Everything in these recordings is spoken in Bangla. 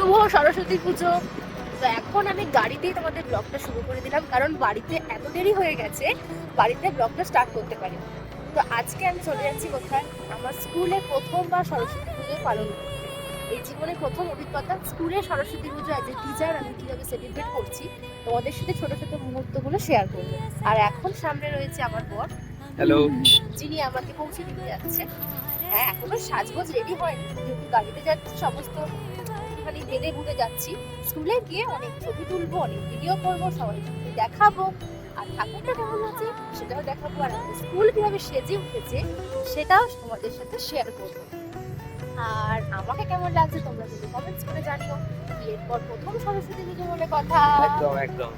শুভ সরস্বতী পুজো। তো এখন আমি গাড়িতেই তোমাদের ব্লগটা শুরু করে দিলাম, কারণ বাড়িতে এত দেরি হয়ে গেছে, বাড়িতে ব্লগটা স্টার্ট করতে পারি। তো আজকে আমি চলে যাচ্ছি কোথায়, আমার স্কুলে প্রথমবার সরস্বতী পুজো পালন করতে। এই জীবনে প্রথম অভিজ্ঞতা স্কুলে সরস্বতী পুজো অ্যাজ এ টিচার আমি কিভাবে সেলিব্রেট করছি তোমাদের সাথে ছোট ছোট মুহূর্তগুলো শেয়ার করবো। আর এখন সামনে রয়েছে আমার বর, হ্যালো। যিনি আমাকে পৌঁছে দিতে যাচ্ছে। হ্যাঁ, এখনো সাজগোজ রেডি হয়নি, যেহেতু গাড়িতে যাচ্ছি সমস্ত একটুখানি হেলে ঘুরে যাচ্ছি। স্কুলে গিয়ে অনেক ছবি তুলবো, অনেক ভিডিও করবো, সবাইকে দেখাবো, আর ঠাকুরটা কেমন আছে সেটাও দেখাবো, আর আমাদের স্কুল কিভাবে সেজে উঠেছে সেটাও তোমাদের সাথে শেয়ার করবো। আর আমাকে কেমন লাগছে তোমরা যদি কমেন্টস করে জানিও। বিয়ের পর প্রথম সরস্বতী পুজো বলে কথা। একদম একদম।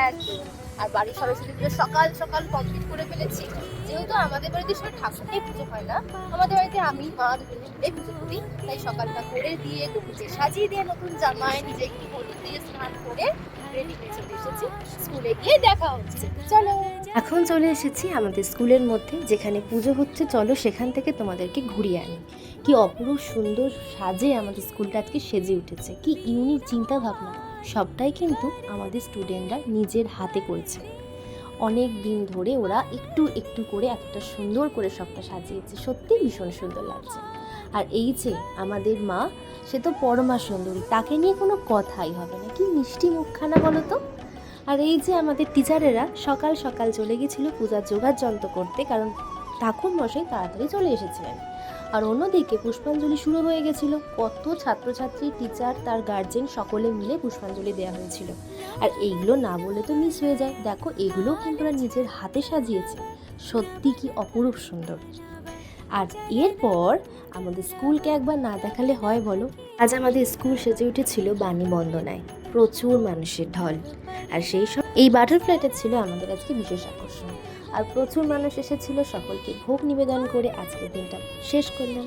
একদম। আর বাড়ির সরস্বতী পুজো সকাল সকাল কমপ্লিট করে ফেলেছি, যেহেতু আমাদের বাড়িতে শুধু ঠাকুরটাই পুজো হয় না, আমাদের বাড়িতে আমি মা দুজনে মিলে পুজো করি। তাই সকালটা করে দিয়ে গুছিয়ে সাজিয়ে দিয়ে নতুন জামায় নিজে একটু হলুদ দিয়ে স্নান করে রেডি হয়ে চলে এসেছি। স্কুলে গিয়ে দেখা হচ্ছে, চলো। এখন চলে এসেছি আমাদের স্কুলের মধ্যে, যেখানে পুজো হচ্ছে। চলো সেখান থেকে তোমাদেরকে ঘুরিয়ে আনি। কি অপরূপ সুন্দর সাজে আমাদের স্কুলটা আজকে সেজে উঠেছে, কি ইউনিক চিন্তা ভাবনা। সবটাই কিন্তু আমাদের স্টুডেন্টরা নিজের হাতে করেছে। অনেক দিন ধরে ওরা একটু একটু করে এতটা সুন্দর করে সবটা সাজিয়েছে, সত্যি ভীষণ সুন্দর লাগছে। আর এই যে আমাদের মা, সে তো পরমা সুন্দরী, তাকে নিয়ে কোনো কথাই হবে না। কি মিষ্টি মুখখানা বলো তো। আর এই যে আমাদের টিচারেরা সকাল সকাল চলে গেছিল পূজার জোগাড় যন্ত্র করতে, কারণ ঠাকুর মশাই তাড়াতাড়ি চলে এসেছিলেন। আর অন্যদিকে পুষ্পাঞ্জলি শুরু হয়ে গেছিল, কত ছাত্রছাত্রী, টিচার, তার গার্জেন সকলে মিলে পুষ্পাঞ্জলি দেওয়া হয়েছিল। আর এইগুলো না বলে তো মিস হয়ে যায়, দেখো এগুলোও কিন্তু ওরা নিজের হাতে সাজিয়েছে, সত্যি কি অপরূপ সুন্দর। আর এরপর আমাদের স্কুলকে একবার না দেখালে হয় বলো। আজ আমাদের স্কুল সেজে উঠেছিল বাণী বন্দনায়, প্রচুর মানুষের ঢল। আর সেই সব এই বাটারফ্লাইটা ছিল আমাদের আজকে বিশেষ আকর্ষণ। আর প্রচুর মানুষ এসেছিল, সকলকে ভোগ নিবেদন করে আজকের দিনটা শেষ করলাম।